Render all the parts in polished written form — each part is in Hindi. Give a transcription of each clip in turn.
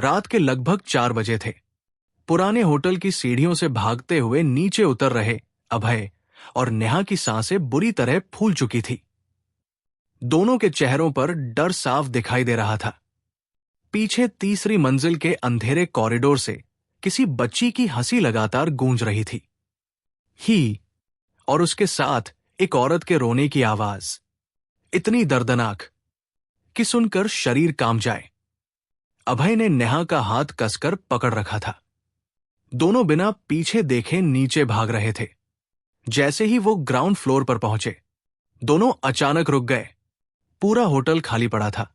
रात के लगभग 4 बजे थे। पुराने होटल की सीढ़ियों से भागते हुए नीचे उतर रहे अभय और नेहा की सांसें बुरी तरह फूल चुकी थी। दोनों के चेहरों पर डर साफ दिखाई दे रहा था। पीछे तीसरी मंजिल के अंधेरे कॉरिडोर से किसी बच्ची की हंसी लगातार गूंज रही थी। ही और उसके साथ एक औरत के रोने की आवाज, इतनी दर्दनाक कि सुनकर शरीर कांप जाए। अभय ने नेहा का हाथ कसकर पकड़ रखा था। दोनों बिना पीछे देखे नीचे भाग रहे थे। जैसे ही वो ग्राउंड फ्लोर पर पहुंचे, दोनों अचानक रुक गए। पूरा होटल खाली पड़ा था।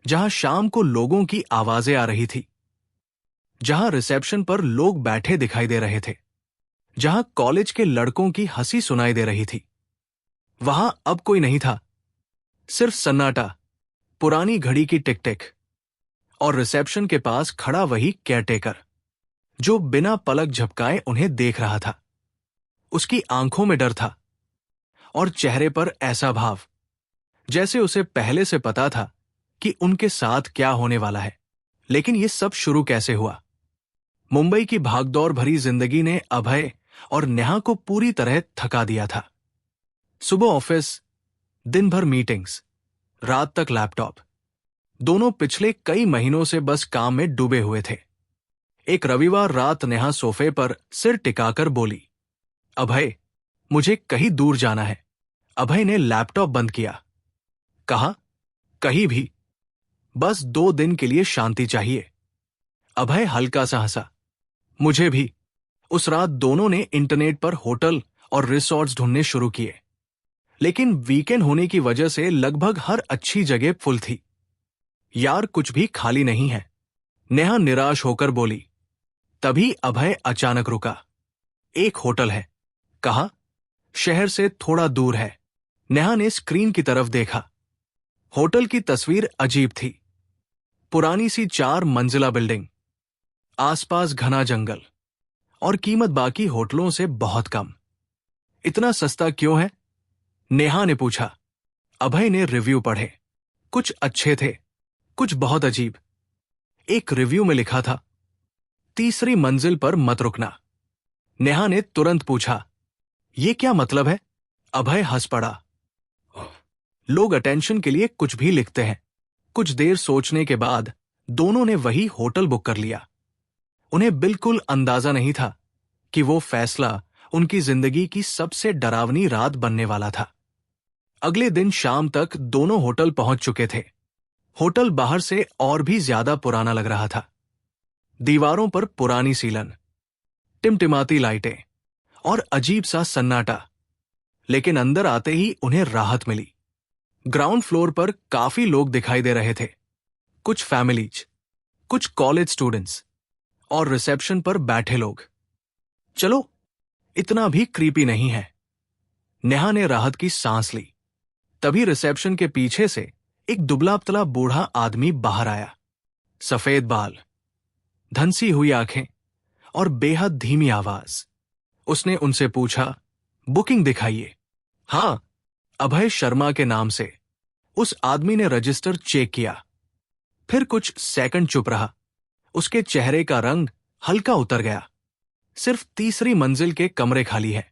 जहां शाम को लोगों की आवाजें आ रही थी, जहां रिसेप्शन पर लोग बैठे दिखाई दे रहे थे, जहां कॉलेज के लड़कों की हंसी सुनाई दे रही थी, वहां अब कोई नहीं था। सिर्फ सन्नाटा, पुरानी घड़ी की टिक टिक और रिसेप्शन के पास खड़ा वही केयरटेकर, जो बिना पलक झपकाए उन्हें देख रहा था। उसकी आंखों में डर था और चेहरे पर ऐसा भाव जैसे उसे पहले से पता था कि उनके साथ क्या होने वाला है। लेकिन यह सब शुरू कैसे हुआ? मुंबई की भागदौड़ भरी जिंदगी ने अभय और नेहा को पूरी तरह थका दिया था। सुबह ऑफिस, दिन भर मीटिंग्स, रात तक लैपटॉप। दोनों पिछले कई महीनों से बस काम में डूबे हुए थे। एक रविवार रात नेहा सोफे पर सिर टिकाकर बोली, अभय, मुझे कहीं दूर जाना है। अभय ने लैपटॉप बंद किया। कहा, कहीं भी, बस 2 दिन के लिए शांति चाहिए। अभय हल्का सा हंसा, मुझे भी। उस रात दोनों ने इंटरनेट पर होटल और रिसॉर्ट्स ढूंढने शुरू किए, लेकिन वीकेंड होने की वजह से लगभग हर अच्छी जगह फुल थी। यार, कुछ भी खाली नहीं है, नेहा निराश होकर बोली। तभी अभय अचानक रुका। एक होटल है, कहा, शहर से थोड़ा दूर है। नेहा ने स्क्रीन की तरफ देखा। होटल की तस्वीर अजीब थी। पुरानी सी 4 मंजिला बिल्डिंग, आसपास घना जंगल, और कीमत बाकी होटलों से बहुत कम। इतना सस्ता क्यों है? नेहा ने पूछा। अभय ने रिव्यू पढ़े। कुछ अच्छे थे, कुछ बहुत अजीब। एक रिव्यू में लिखा था, 3री मंजिल पर मत रुकना। नेहा ने तुरंत पूछा, यह क्या मतलब है? अभय हंस पड़ा। लोग अटेंशन के लिए कुछ भी लिखते हैं। कुछ देर सोचने के बाद दोनों ने वही होटल बुक कर लिया। उन्हें बिल्कुल अंदाजा नहीं था कि वो फैसला उनकी जिंदगी की सबसे डरावनी रात बनने वाला था। अगले दिन शाम तक दोनों होटल पहुंच चुके थे। होटल बाहर से और भी ज्यादा पुराना लग रहा था। दीवारों पर पुरानी सीलन, टिमटिमाती लाइटें और अजीब सा सन्नाटा। लेकिन अंदर आते ही उन्हें राहत मिली। ग्राउंड फ्लोर पर काफी लोग दिखाई दे रहे थे। कुछ फैमिलीज, कुछ कॉलेज स्टूडेंट्स और रिसेप्शन पर बैठे लोग। चलो, इतना भी क्रीपी नहीं है। नेहा ने राहत की सांस ली। तभी रिसेप्शन के पीछे से एक दुबला पतला बूढ़ा आदमी बाहर आया। सफेद बाल, धंसी हुई आंखें और बेहद धीमी आवाज। उसने उनसे पूछा, बुकिंग दिखाइए। हां, अभय शर्मा के नाम से। उस आदमी ने रजिस्टर चेक किया, फिर कुछ सेकंड चुप रहा। उसके चेहरे का रंग हल्का उतर गया। सिर्फ 3री मंजिल के कमरे खाली है।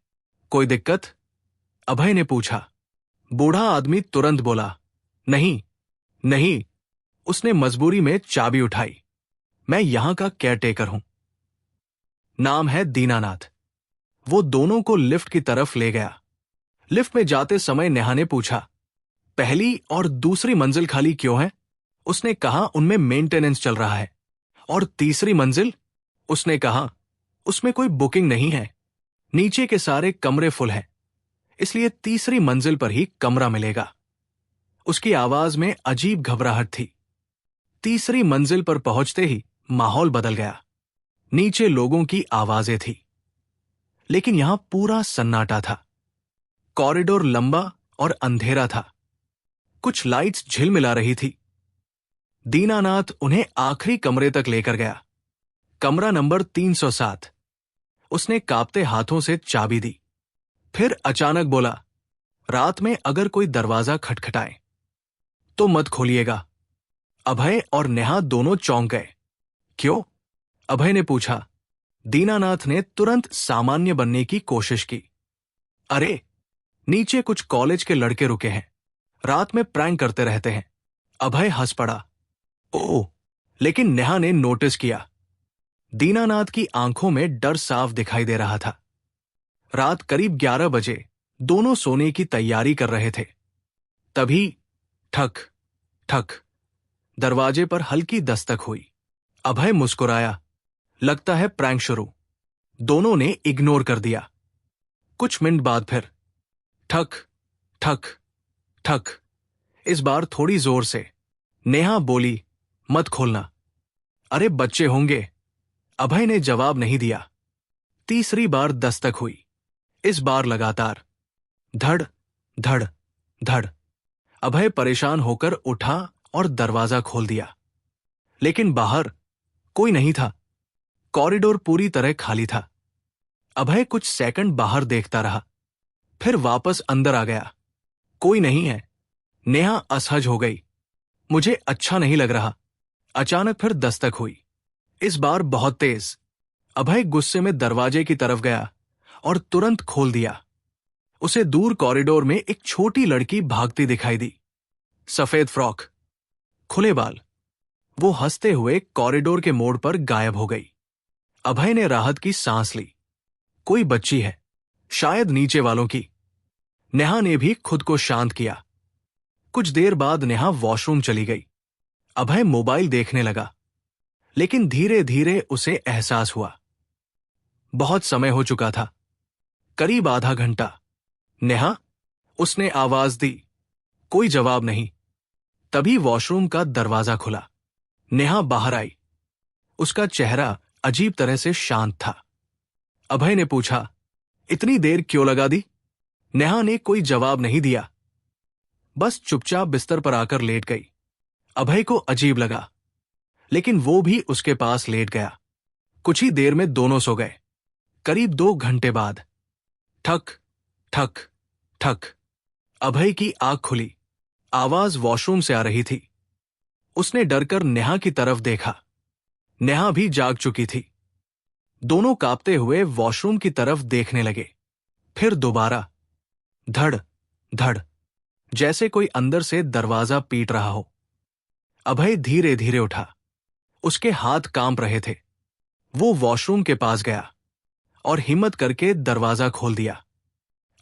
कोई दिक्कत? अभय ने पूछा। बूढ़ा आदमी तुरंत बोला, नहीं नहीं। उसने मजबूरी में चाबी उठाई। मैं यहां का केयरटेकर हूं। नाम है दीनानाथ। वो दोनों को लिफ्ट की तरफ ले गया। लिफ्ट में जाते समय नेहा ने पूछा, पहली और दूसरी मंजिल खाली क्यों है? उसने कहा, उनमें मेंटेनेंस चल रहा है। और 3री मंजिल? उसने कहा, उसमें कोई बुकिंग नहीं है। नीचे के सारे कमरे फुल हैं, इसलिए 3री मंजिल पर ही कमरा मिलेगा। उसकी आवाज में अजीब घबराहट थी। 3री मंजिल पर पहुंचते ही माहौल बदल गया। नीचे लोगों की आवाजें थी, लेकिन यहां पूरा सन्नाटा था। कॉरिडोर लंबा और अंधेरा था। कुछ लाइट्स झिलमिला रही थी। दीनानाथ उन्हें आखिरी कमरे तक लेकर गया। कमरा नंबर 307। उसने कांपते हाथों से चाबी दी। फिर अचानक बोला, रात में अगर कोई दरवाजा खटखटाए तो मत खोलिएगा। अभय और नेहा दोनों चौंक गए। क्यों? अभय ने पूछा। दीनानाथ ने तुरंत सामान्य बनने की कोशिश की। अरे, नीचे कुछ कॉलेज के लड़के रुके हैं, रात में प्रैंक करते रहते हैं। अभय हंस पड़ा। ओह, लेकिन नेहा ने नोटिस किया। दीनानाथ की आंखों में डर साफ दिखाई दे रहा था। रात करीब 11 बजे दोनों सोने की तैयारी कर रहे थे। तभी ठक ठक दरवाजे पर हल्की दस्तक हुई। अभय मुस्कुराया। लगता है प्रैंक शुरू। दोनों ने इग्नोर कर दिया। कुछ मिनट बाद फिर ठक ठक ठक, इस बार थोड़ी जोर से। नेहा बोली, मत खोलना। अरे बच्चे होंगे। अभय ने जवाब नहीं दिया। तीसरी बार दस्तक हुई। इस बार लगातार धड़ धड़ धड़। अभय परेशान होकर उठा और दरवाजा खोल दिया। लेकिन बाहर कोई नहीं था। कॉरिडोर पूरी तरह खाली था। अभय कुछ सेकंड बाहर देखता रहा, फिर वापस अंदर आ गया। कोई नहीं है। नेहा असहज हो गई। मुझे अच्छा नहीं लग रहा। अचानक फिर दस्तक हुई, इस बार बहुत तेज। अभय गुस्से में दरवाजे की तरफ गया और तुरंत खोल दिया। उसे दूर कॉरिडोर में एक छोटी लड़की भागती दिखाई दी। सफेद फ्रॉक, खुले बाल। वो हंसते हुए कॉरिडोर के मोड़ पर गायब हो गई। अभय ने राहत की सांस ली। कोई बच्ची है, शायद नीचे वालों की। नेहा ने भी खुद को शांत किया। कुछ देर बाद नेहा वॉशरूम चली गई। अभय मोबाइल देखने लगा, लेकिन धीरे धीरे उसे एहसास हुआ बहुत समय हो चुका था। करीब आधा घंटा। नेहा, उसने आवाज दी। कोई जवाब नहीं। तभी वॉशरूम का दरवाजा खुला। नेहा बाहर आई। उसका चेहरा अजीब तरह से शांत था। अभय ने पूछा, इतनी देर क्यों लगा दी? नेहा ने कोई जवाब नहीं दिया, बस चुपचाप बिस्तर पर आकर लेट गई। अभय को अजीब लगा, लेकिन वो भी उसके पास लेट गया। कुछ ही देर में दोनों सो गए। करीब 2 घंटे बाद ठक ठक ठक, अभय की आंख खुली। आवाज वॉशरूम से आ रही थी। उसने डरकर नेहा की तरफ देखा। नेहा भी जाग चुकी थी। दोनों कांपते हुए वॉशरूम की तरफ देखने लगे। फिर दोबारा धड़ धड़, जैसे कोई अंदर से दरवाजा पीट रहा हो। अभय धीरे धीरे उठा। उसके हाथ कांप रहे थे। वो वॉशरूम के पास गया और हिम्मत करके दरवाजा खोल दिया।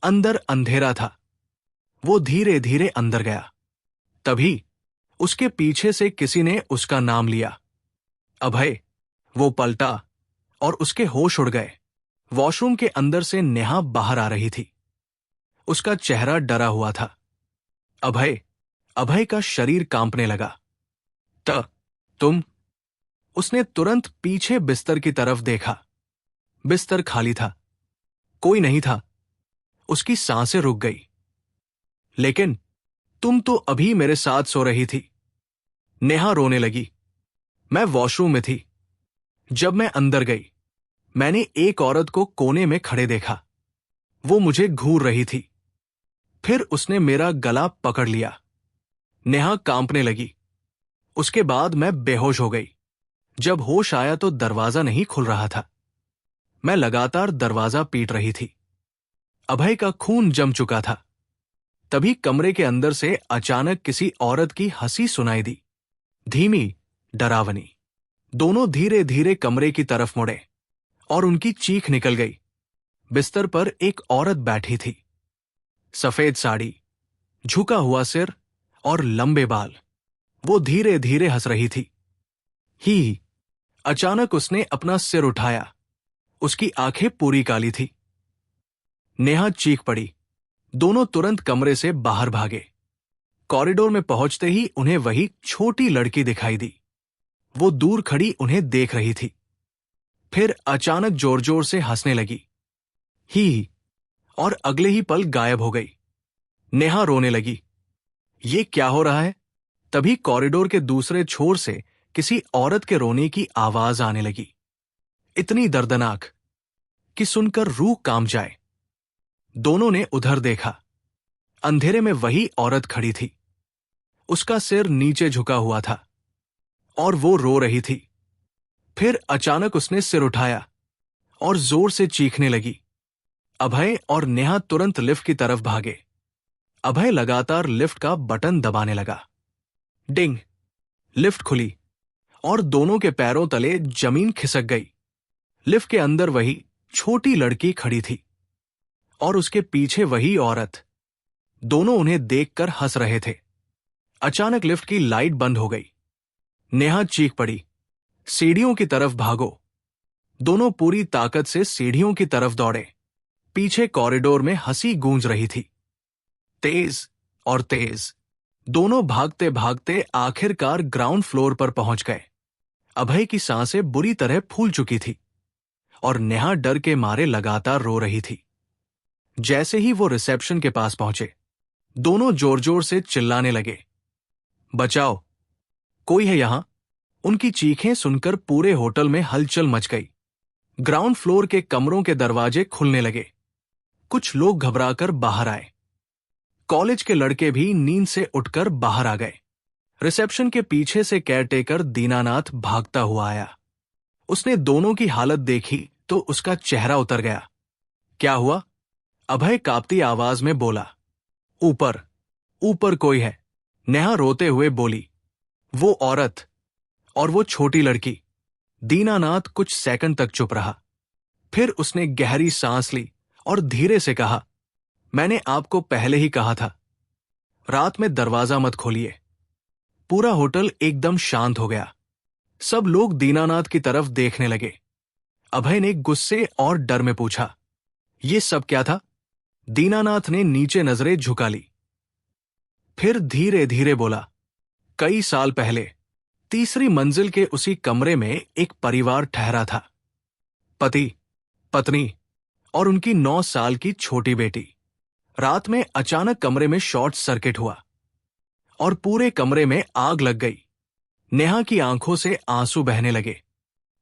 अंदर अंधेरा था। वो धीरे धीरे अंदर गया। तभी उसके पीछे से किसी ने उसका नाम लिया, अभय। वो पलटा और उसके होश उड़ गए। वॉशरूम के अंदर से नेहा बाहर आ रही थी। उसका चेहरा डरा हुआ था। अभय। अभय का शरीर कांपने लगा। तुम? उसने तुरंत पीछे बिस्तर की तरफ देखा। बिस्तर खाली था। कोई नहीं था। उसकी सांसें रुक गई। लेकिन तुम तो अभी मेरे साथ सो रही थी। नेहा रोने लगी। मैं वॉशरूम में थी। जब मैं अंदर गई, मैंने एक औरत को कोने में खड़े देखा। वो मुझे घूर रही थी। फिर उसने मेरा गला पकड़ लिया। नेहा कांपने लगी। उसके बाद मैं बेहोश हो गई। जब होश आया तो दरवाजा नहीं खुल रहा था। मैं लगातार दरवाजा पीट रही थी। अभय का खून जम चुका था। तभी कमरे के अंदर से अचानक किसी औरत की हंसी सुनाई दी, धीमी, डरावनी। दोनों धीरे धीरे कमरे की तरफ मुड़े और उनकी चीख निकल गई। बिस्तर पर एक औरत बैठी थी। सफेद साड़ी, झुका हुआ सिर और लंबे बाल। वो धीरे धीरे हंस रही थी। ही। अचानक उसने अपना सिर उठाया। उसकी आंखें पूरी काली थी। नेहा चीख पड़ी। दोनों तुरंत कमरे से बाहर भागे। कॉरिडोर में पहुंचते ही उन्हें वही छोटी लड़की दिखाई दी। वो दूर खड़ी उन्हें देख रही थी। फिर अचानक जोर जोर से हंसने लगी। ही। और अगले ही पल गायब हो गई। नेहा रोने लगी। ये क्या हो रहा है? तभी कॉरिडोर के दूसरे छोर से किसी औरत के रोने की आवाज आने लगी, इतनी दर्दनाक कि सुनकर रूह कांप जाए। दोनों ने उधर देखा। अंधेरे में वही औरत खड़ी थी। उसका सिर नीचे झुका हुआ था और वो रो रही थी। फिर अचानक उसने सिर उठाया और जोर से चीखने लगी। अभय और नेहा तुरंत लिफ्ट की तरफ भागे। अभय लगातार लिफ्ट का बटन दबाने लगा। डिंग! लिफ्ट खुली और दोनों के पैरों तले जमीन खिसक गई। लिफ्ट के अंदर वही छोटी लड़की खड़ी थी और उसके पीछे वही औरत। दोनों उन्हें देखकर हंस रहे थे। अचानक लिफ्ट की लाइट बंद हो गई। नेहा चीख पड़ी, सीढ़ियों की तरफ भागो! दोनों पूरी ताकत से सीढ़ियों की तरफ दौड़े। पीछे कॉरिडोर में हंसी गूंज रही थी, तेज और तेज। दोनों भागते भागते आखिरकार ग्राउंड फ्लोर पर पहुंच गए। अभय की सांसें बुरी तरह फूल चुकी थी और नेहा डर के मारे लगातार रो रही थी। जैसे ही वो रिसेप्शन के पास पहुंचे, दोनों जोर जोर से चिल्लाने लगे, बचाओ, कोई है यहां? उनकी चीखें सुनकर पूरे होटल में हलचल मच गई। ग्राउंड फ्लोर के कमरों के दरवाजे खुलने लगे। कुछ लोग घबराकर बाहर आए। कॉलेज के लड़के भी नींद से उठकर बाहर आ गए। रिसेप्शन के पीछे से केयरटेकर दीनानाथ भागता हुआ आया। उसने दोनों की हालत देखी तो उसका चेहरा उतर गया। क्या हुआ? अभय कांपती आवाज में बोला। ऊपर, ऊपर कोई है, नेहा रोते हुए बोली। वो औरत और वो छोटी लड़की। दीनानाथ कुछ सेकंड तक चुप रहा। फिर उसने गहरी सांस ली और धीरे से कहा, मैंने आपको पहले ही कहा था, रात में दरवाजा मत खोलिए। पूरा होटल एकदम शांत हो गया। सब लोग दीनानाथ की तरफ देखने लगे। अभय ने गुस्से और डर में पूछा, ये सब क्या था? दीनानाथ ने नीचे नजरें झुका ली। फिर धीरे धीरे बोला, कई साल पहले तीसरी मंजिल के उसी कमरे में एक परिवार ठहरा था। पति, पत्नी और उनकी 9 साल की छोटी बेटी। रात में अचानक कमरे में शॉर्ट सर्किट हुआ और पूरे कमरे में आग लग गई। नेहा की आंखों से आंसू बहने लगे।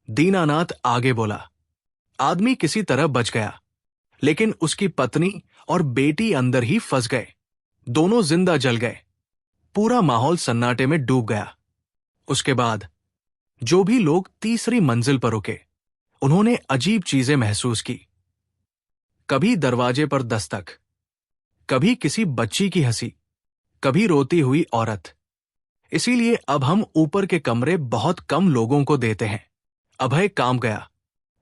दीनानाथ आगे बोला, आदमी किसी तरह बच गया, लेकिन उसकी पत्नी और बेटी अंदर ही फंस गए। दोनों जिंदा जल गए। पूरा माहौल सन्नाटे में डूब गया। उसके बाद जो भी लोग तीसरी मंजिल पर रुके, उन्होंने अजीब चीजें महसूस की। कभी दरवाजे पर दस्तक, कभी किसी बच्ची की हंसी, कभी रोती हुई औरत। इसीलिए अब हम ऊपर के कमरे बहुत कम लोगों को देते हैं। अभय कांप गया।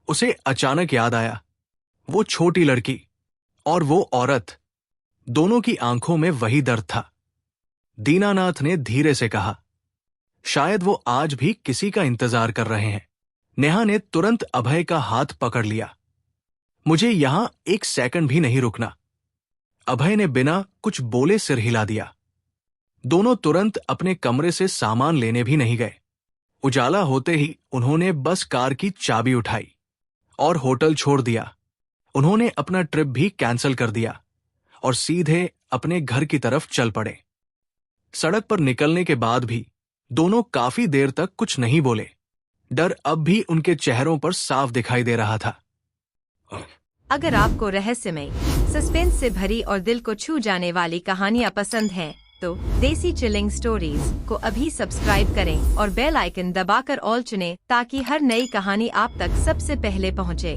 उसे अचानक याद आया, वो छोटी लड़की और वो औरत। दोनों की आंखों में वही दर्द था। दीनानाथ ने धीरे से कहा, शायद वो आज भी किसी का इंतजार कर रहे हैं। नेहा ने तुरंत अभय का हाथ पकड़ लिया। मुझे यहां एक सेकंड भी नहीं रुकना। अभय ने बिना कुछ बोले सिर हिला दिया। दोनों तुरंत अपने कमरे से सामान लेने भी नहीं गए। उजाला होते ही उन्होंने बस कार की चाबी उठाई और होटल छोड़ दिया। उन्होंने अपना ट्रिप भी कैंसिल कर दिया और सीधे अपने घर की तरफ चल पड़े। सड़क पर निकलने के बाद भी दोनों काफी देर तक कुछ नहीं बोले। डर अब भी उनके चेहरों पर साफ दिखाई दे रहा था। अगर आपको रहस्यमय, सस्पेंस से भरी और दिल को छू जाने वाली कहानियां पसंद हैं, तो देसी चिलिंग स्टोरीज को अभी सब्सक्राइब करें और बेल आइकन दबाकर ऑल चुनें ताकि हर नई कहानी आप तक सबसे पहले पहुंचे।